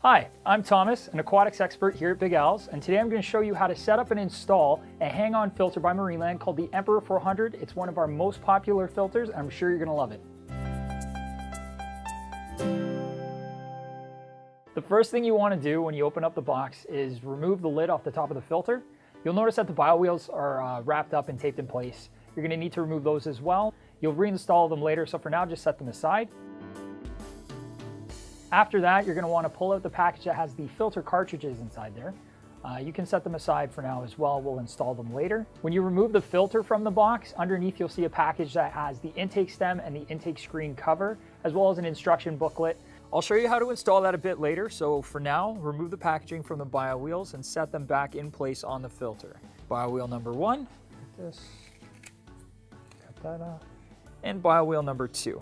Hi, I'm Thomas, an aquatics expert here at Big Al's, and today I'm going to show you how to set up and install a hang-on filter by Marineland called the Emperor 400. It's one of our most popular filters, and I'm sure you're going to love it. The first thing you want to do when you open up the box is remove the lid off the top of the filter. You'll notice that the bio wheels are wrapped up and taped in place. You're going to need to remove those as well. You'll reinstall them later, so for now just set them aside. After that, you're going to want to pull out the package that has the filter cartridges inside there. You can set them aside for now as well. We'll install them later. When you remove the filter from the box, underneath you'll see a package that has the intake stem and the intake screen cover, as well as an instruction booklet. I'll show you how to install that a bit later. So for now, remove the packaging from the bio wheels and set them back in place on the filter. Bio wheel number 1, like this, cut that off, and bio wheel number 2.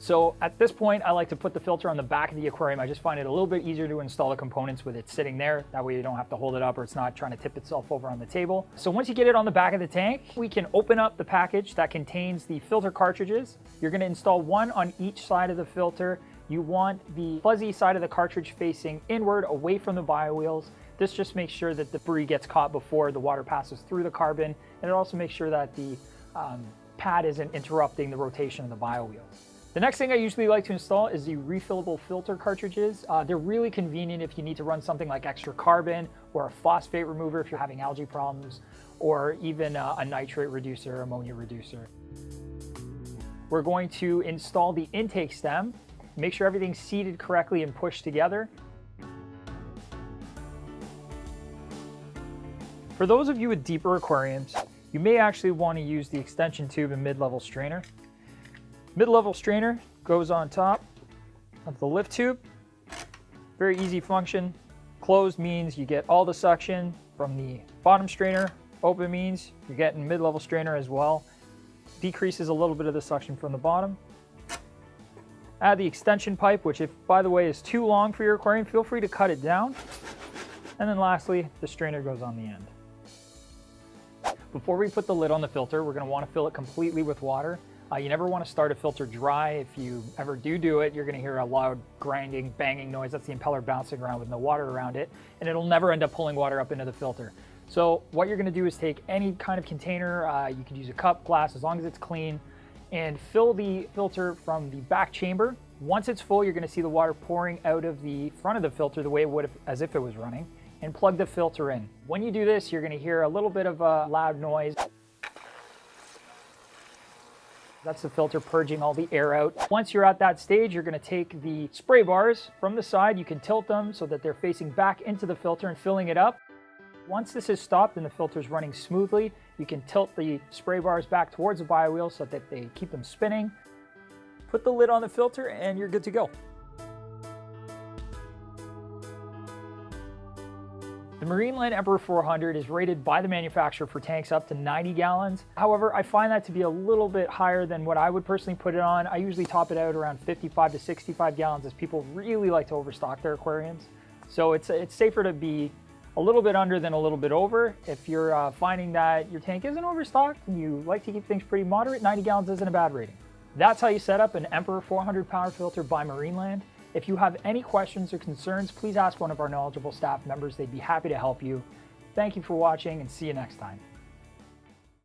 So at this point, I like to put the filter on the back of the aquarium. I just find it a little bit easier to install the components with it sitting there. That way you don't have to hold it up or it's not trying to tip itself over on the table. So once you get it on the back of the tank, we can open up the package that contains the filter cartridges. You're going to install one on each side of the filter. You want the fuzzy side of the cartridge facing inward, away from the bio wheels. This just makes sure that the debris gets caught before the water passes through the carbon, and it also makes sure that the pad isn't interrupting the rotation of the bio wheels. The next thing I usually like to install is the refillable filter cartridges. They're really convenient if you need to run something like extra carbon or a phosphate remover if you're having algae problems, or even a nitrate reducer, ammonia reducer. We're going to install the intake stem, make sure everything's seated correctly and pushed together. For those of you with deeper aquariums, you may actually want to use the extension tube and mid-level strainer. Mid-level strainer goes on top of the lift tube. Very easy function. Closed means you get all the suction from the bottom strainer. Open means you're getting mid-level strainer as well. Decreases a little bit of the suction from the bottom. Add the extension pipe, which, if by the way is too long for your aquarium, feel free to cut it down. And then lastly, the strainer goes on the end. Before we put the lid on the filter, we're going to want to fill it completely with water. You never want to start a filter dry. If you ever do it, you're going to hear a loud grinding, banging noise. That's the impeller bouncing around with no water around it, and it'll never end up pulling water up into the filter. So what you're going to do is take any kind of container, you could use a cup, glass, as long as it's clean, and fill the filter from the back chamber. Once it's full, you're going to see the water pouring out of the front of the filter the way it would as if it was running, and plug the filter in. When you do this, you're going to hear a little bit of a loud noise. That's the filter purging all the air out. Once you're at that stage, you're going to take the spray bars from the side. You can tilt them so that they're facing back into the filter and filling it up. Once this is stopped and the filter is running smoothly, you can tilt the spray bars back towards the bio wheel so that they keep them spinning. Put the lid on the filter and you're good to go. The Marineland Emperor 400 is rated by the manufacturer for tanks up to 90 gallons. However, I find that to be a little bit higher than what I would personally put it on. I usually top it out around 55 to 65 gallons as people really like to overstock their aquariums. So it's safer to be a little bit under than a little bit over. If you're finding that your tank isn't overstocked and you like to keep things pretty moderate, 90 gallons isn't a bad rating. That's how you set up an Emperor 400 power filter by Marineland. If you have any questions or concerns, please ask one of our knowledgeable staff members. They'd be happy to help you. Thank you for watching and see you next time.